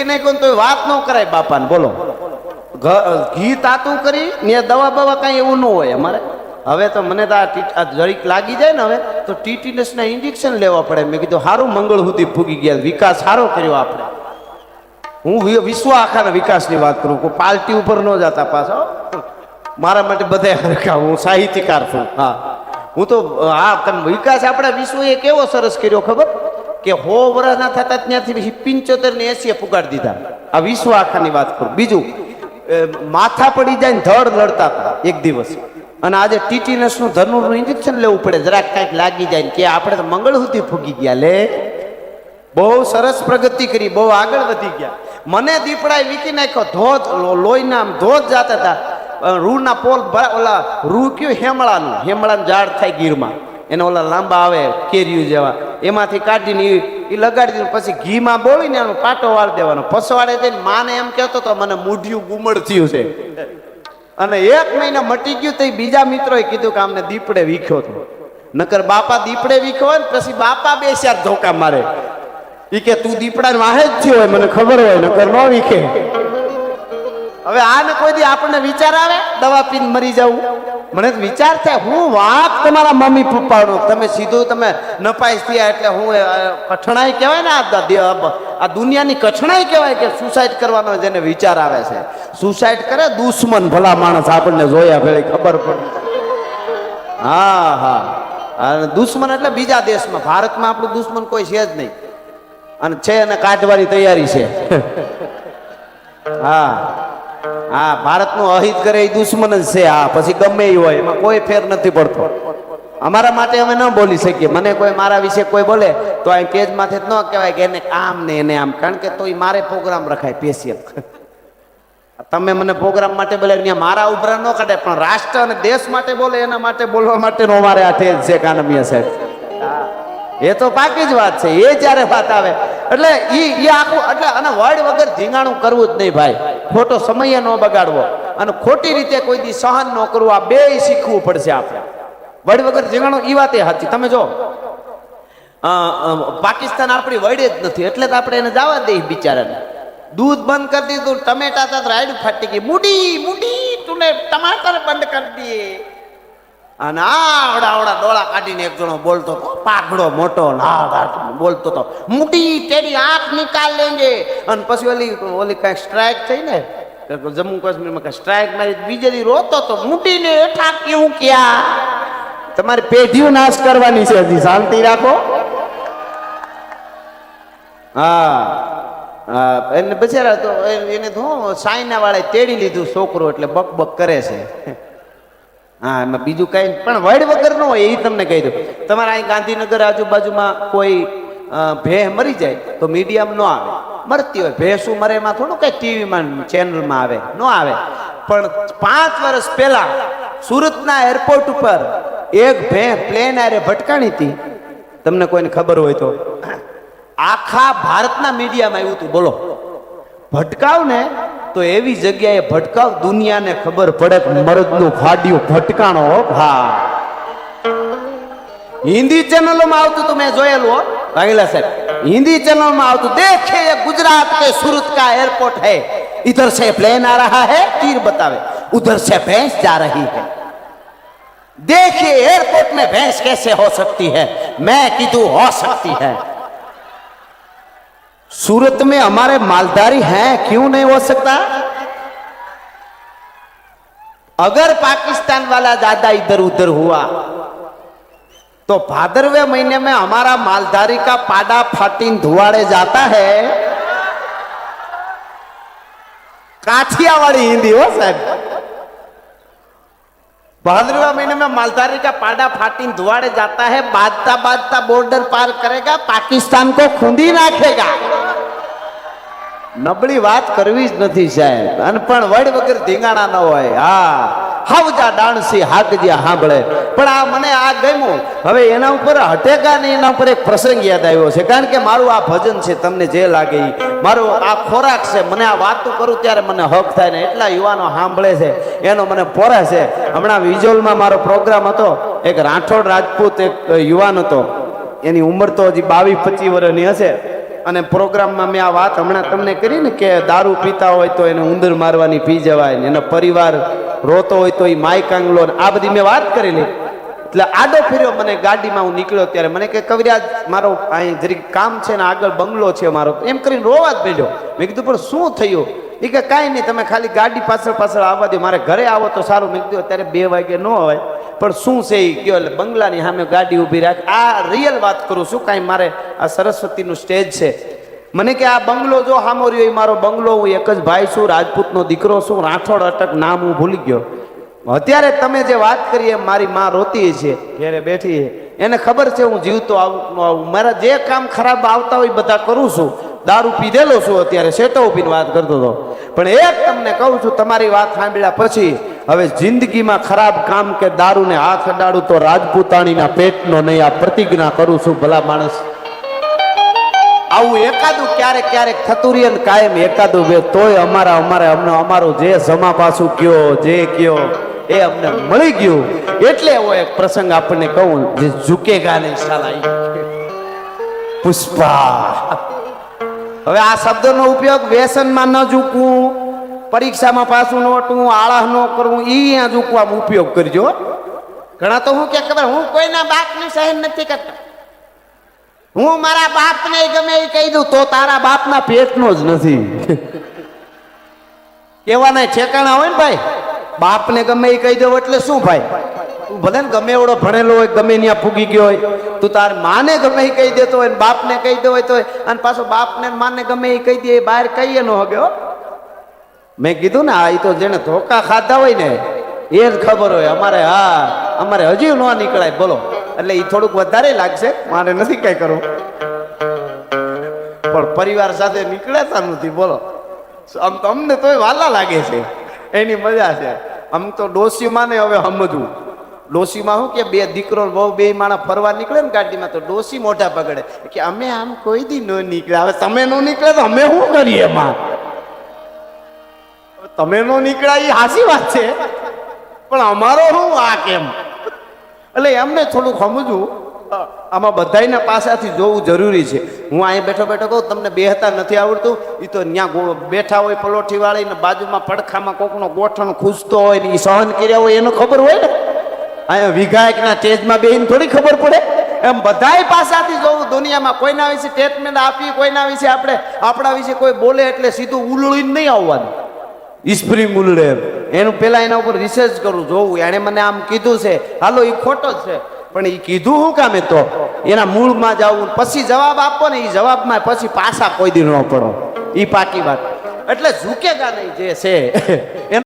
વિખી નાખ્યો તો વાત ન કરાય બાપાને. બોલો, ઘી તાતું કરી ને દવા બવા કઈ એવું ન હોય અમારે. હવે તો મને તો આ જરીક લાગી જાય ને હવે તો ટીટીનસ ના ઇન્જેક્શન લેવા પડે. મેં કીધું સારું મંગળ સુધી ફૂગી ગયા, વિકાસ સારો કર્યો આપણે. હું વિશ્વ આખાના વિકાસની વાત કરું, કોઈ પાર્ટી ઉપર ન જતા પાછો. મારા માટે બધા હરખા, હું સાહિત્યકાર છું. હા, હું તો હા વિકાસ આપણા વિશ્વએ કેવો સરસ કર્યો ખબર કે 100 વર્ષ ના થતા ત્યાંથી 75 ને 80 પુગાડી દીધા. આ વિશ્વ આખાની વાત કરું. બીજું, માથા પડી જાય ને ધડ લડતા હતા એક દિવસ, અને આજે ટીટીનસ નું ધનુરનું ઇન્જેક્શન લેવું પડે જરાક કાંઈક લાગી જાય કે આપણે તો મંગળ સુધી ફૂગી ગયા. લે, બહુ સરસ પ્રગતિ કરી, બહુ આગળ વધી ગયા. મને દીપડાએ વીકી નાખ્યો, ધોધ લોહીના ધોધ જાતા હતા. રૂના પોલ ઓલા રૂ કયું હેમળાનું ઝાડ થાય ગીરમાં, એને ઓલા લાંબા આવે કેરીયું જેવા, એમાંથી કાઢીને એ લગાડી દીધું. પછી ઘીમાં બોળીને એનો પાટો વાળી દેવાનો. પસવાડે જઈને માને એમ કહેતો તો મને મૂઢિયું ગુમડ થયું છે. અને 1 મહિના મટી ગયું તો બીજા મિત્રોએ કીધું કે અમને દીપડે વીખ્યો હતો. નકર બાપા દીપડે વીખ્યો હોય ને પછી બાપા 2 ધોકા મારે. ઈ કે તું દીપડા વાહે જ થયો હોય, મને ખબર હોય, નકર ન વીખે. હવે આને કોઈ દી આપણને વિચાર આવે દવા પીને મરી જવું? મને વિચાર થાય, હું વાત તમારા મમ્મી પપ્પાનો, તમે સીધું તમે નપાઈ થયા એટલે હું કઠણાઈ કહેવાય ને, આ દુનિયાની કઠણાઈ કહેવાય કે સુસાઇડ કરવાનો જેને વિચાર આવે છે. સુસાઇડ કરે દુશ્મન, ભલા માણસ આપણને જોયા ભેળી ખબર પડે. હા હા, અને દુશ્મન એટલે બીજા દેશમાં. ભારતમાં આપણું દુશ્મન કોઈ છે જ નહીં, અને છે એને કાઢવાની તૈયારી છે. હા હા, ભારતનું અહિત કરે એ દુશ્મન જ છે. હા, પછી ગમે એ હોય એમાં કોઈ ફેર નથી પડતો. અમારા માટે અમે ન બોલી શકીએ. મને કોઈ મારા વિશે કોઈ બોલે તો અહીં પેજ માથે જ ન કહેવાય કે એને આમ ને એને આમ, કારણ કે તો એ મારે પ્રોગ્રામ રખાય સ્પેશિયલ. તમે મને પ્રોગ્રામ માટે બોલે ત્યાં મારા ઉભરા ન કાઢે, પણ રાષ્ટ્ર અને દેશ માટે બોલે એના માટે બોલવા માટે નો મારે આ તેજ છે કાનમિયા સાહેબ. એ તો પાકી જ વાત છે. એ જ્યારે વાત આવે એટલે ઈ આખું, એટલે અને વર્ડ વગર ધીંગાણું કરવું જ નહીં ભાઈ. ખોટો સમય ન બગાડવો અને ખોટી રીતે કોઈ દી સહન ન કરવું, આ બે શીખવું પડશે આપણે. વર્ડ વગર ધીંગાણું ઈ વાતે સાચી. તમે જો પાકિસ્તાન આપણી વડે જ નથી એટલે તો આપણે એને જવા દઈએ બિચારાને. દૂધ બંધ કરી દીધું, ટમેટા તો રાયડું ફાટી ગઈ, મુડી તુને ટમાટર બંધ કરી દઈએ. અને આવડા ડોળા કાઢીને એક જણો બોલતો હતો, પાઘડો મોટો બોલતો હતો, મુડી તેરી આંખ નિકાલ લેંગે. અને પછી ઓલી કઈ સ્ટ્રાઇક થઈ ને જમ્મુ કાશ્મીરમાં, કઈ સ્ટ્રાઇક મારી, બીજે દી રોતો તો, મુડીને હેઠા ક્યું ક્યાં? તમારી પેઢીઓ નાશ કરવાની છે, હજી શાંતિ રાખો. હા, એને બચારા તો એને તો સાયના વાળા તેડી લીધું છોકરો, એટલે બક કરે છે. હા, એમાં બીજું કઈ પણ વડ વગર નો હોય. એ તમને કહી દઉં, તમારા અહીં ગાંધીનગર આજુબાજુમાં કોઈ ભેહ મરી જાય તો મીડિયામાં ન આવે. મરતી હોય ભેહ શું મરે એમાં થોડું કઈ ટીવીમાં ચેનલમાં આવે, ન આવે. પણ 5 વર્ષ પહેલા સુરતના એરપોર્ટ ઉપર એક ભેહ પ્લેન આરે ભટકાણી હતી. તમને કોઈને ખબર હોય તો આખા ભારતના મીડિયામાં આવ્યું હતું. બોલો, ભટકાવ ને તો એવી જગ્યાએ ભટકાવ દુનિયાને ખબર પડે કે મરદનું ફાડ્યું ભટકાણો. હા, હિન્દી ચેનલોમાં આવતું તો મેં જોયેલું હો વાઘેલા સાહેબ. हिंदी चैनल में आओ तो देखे ये गुजरात के सूरत का एयरपोर्ट है, इधर से प्लेन आ रहा है, तीर बतावे, उधर से भैंस जा रही है, देखिए एयरपोर्ट में भैंस कैसे हो सकती है? मैं कीधु हो सकती है। सूरत में हमारे मालधारी हैं, क्यों नहीं हो सकता? अगर पाकिस्तान वाला ज्यादा इधर उधर हुआ तो भादरवे महीने में हमारा मालधारी का पाडा फाटीन धुआड़े जाता है। काठियावाड़ी हिंदी हो साहब। भादरवा महीने में मालधारी का पाडा फाटीन धुआड़े जाता है, बाजता बाजता बॉर्डर पार करेगा, पाकिस्तान को खूंदी नाखेगा। नबड़ी बात करवी ज नहीं साहेब, अनपण वड वगर धींगाणा न होय। हाँ, हावजा डाणसी हाकज्या सांभळे। पण आ मने आ गम्युं। हवे एना उपर हटेगा नहीं, एना उपर एक प्रसंग याद आव्यो छे, कारण के मारू आ भजन छे, तमने जे लागे मारू आ खोराक छे, मने आ वातो करूं त्यारे मने हक थाय ने એટલા યુવાનો સાંભળે છે એનો મને પોરા છે। હમણાં વિજોલમાં મારો પ્રોગ્રામ હતો, એક રાઠોડ રાજપૂત એક યુવાન હતો, એની ઉંમર તો હજી 22-25 વર્ષની હશે। અને પ્રોગ્રામમાં મેં આ વાત હમણાં તમને કરી ને કે દારૂ પીતા હોય તો એને ઉંદર મારવાની પી જવાય ને એનો પરિવાર રોતો હોય તો એ માય કાંગલો આ બધી મેં વાત કરેલી. એટલે આડો ફેર્યો મને ગાડીમાં હું નીકળ્યો ત્યારે મને કે કવિરાજ મારો અહીં જરીક કામ છે ને આગળ બંગલો છે મારો એમ કરીને રોવા જ પડ્યો. મેં કીધું પણ શું થયું? એ કે કાંઈ નહીં તમે ખાલી ગાડી પાછળ પાછળ આવવા દો મારે ઘરે આવો તો સારું. મેં કીધું અત્યારે 2 વાગે ન હોય પણ શું છે એ કયો. એટલે બંગલાની સામે ગાડી ઊભી રાખ. આ રિયલ વાત કરું છું. કાંઈ મારે આ સરસ્વતીનું સ્ટેજ છે. મને કે આ બંગલો જો સામો રહ્યો એ મારો બંગલો. હું એક જ ભાઈ છું, રાજપૂતનો દીકરો છું, રાઠોડ અટક નામ હું ભૂલી ગયો. અત્યારે તમે જે વાત કરી એમ મારી માં રોતી છે ઘેરે બેઠી છે. એને ખબર છે હું જીવતો આવું ન આવું. મારા જે કામ ખરાબ આવતા હોય બધા કરું છું. દારૂ પીધેલો છું અત્યારે સેટો ઉભીને વાત કરતો હતો. પણ એક તમને કહું છું તમારી વાત સાંભળ્યા પછી હવે જિંદગીમાં ખરાબ કામ કે દારૂને હાથ અડાડું તો રાજપૂતાણીના પેટનો નહીં. આ પ્રતિજ્ઞા કરું છું ભલા માણસ. આવું એકાદું ક્યારેક ક્યારેક થતું રહીએ ને કાયમ એકાદું બે તોય અમારું જે જમા પાછું કયો જે કયો એ અમને મળી ગયું. એટલે એવો એક પ્રસંગ આપણને કહું જે ઝુકેગા નહીં સાલા પુષ્પા. હવે આ શબ્દનો ઉપયોગ વ્યસનમાં ન ઝૂકવું, પરીક્ષામાં પાછું ન હટવું, આળસ ન કરવું એ અહીંયા ઝૂકવામાં ઉપયોગ કરજો. ઘણા તો હું કે ખબર હું કોઈના બાપને સહન નથી કરતો. હું મારા બાપને ગમે એ કહી દઉં તો તારા બાપના પેટનો જ નથી. કેવાના ઠેકાણા હોય ને ભાઈ. બાપને ગમે એ કહી દઉં એટલે શું ભાઈ? તું ભલે ને ગમે એવડો ભણેલો હોય, ગમે ત્યાં ફૂગી ગયો હોય, તું તાર માને ગમે એ કહી દેતો હોય, બાપને કહી દો હોય તો અને પાછો બાપને માને ગમે એ કહી દે એ બહાર કહીએ ન હગ્યો. મેં કીધું ને આ તો જેને ધોકા ખાધા હોય ને એ જ ખબર હોય. અમારે હજી ન નીકળાય બોલો. એટલે એ થોડુંક વધારે લાગશે, મારે નથી કઈ કરવું. પણ પરિવાર સાથે નીકળાતા નથી બોલો. આમ તો અમને તોય વાલા લાગે છે, એની મજા છે. આમ તો ડોશીમાં ને હવે સમજવું. ડોશીમાં શું કે 2 દીકરો બહુ 2 માણસ ફરવા નીકળે ને ગાડીમાં તો ડોશી મોઢા પકડે કે અમે આમ કોઈ દી ન નીકળે. હવે તમે ન નીકળે તો અમે શું કરીએ? એમાં તમે ન નીકળ્યા એ હાસી વાત છે, પણ અમારો શું આ કેમ? એટલે એમને થોડુંક સમજવું. આમાં બધાના પાસાથી જોવું જરૂરી છે. હું અહીંયા બેઠો બેઠો કહું તમને બેહતા નથી આવડતું, એ તો ત્યાં બેઠા હોય પલોઠી વાળી ને બાજુમાં પડખામાં કોકનો ગોઠણ ખૂંચતો હોય ને એ સહન કર્યા હોય એનો ખબર હોય ને. અહીંયા વિધાયકના સ્ટેજમાં બેહીને થોડી ખબર પડે. એમ બધાય પાસાથી જોવું દુનિયામાં. કોઈના વિશે સ્ટેટમેન્ટ આપી, કોઈના વિશે આપણા વિશે કોઈ બોલે એટલે સીધું ઉલળીને નહીં આવવાનું. સ્પ્રિંગ ઉલડે એનું પેલા એના ઉપર રિસર્ચ કરું, જોવું એણે મને આમ કીધું છે, હાલો એ ખોટો જ છે પણ એ કીધું શું કામે તો એના મૂળમાં જવું પછી જવાબ આપો ને. એ જવાબમાં પછી પાછા કોઈ દી ન પડો. એ પાકી વાત. એટલે ઝૂકેગા નહીં જે છે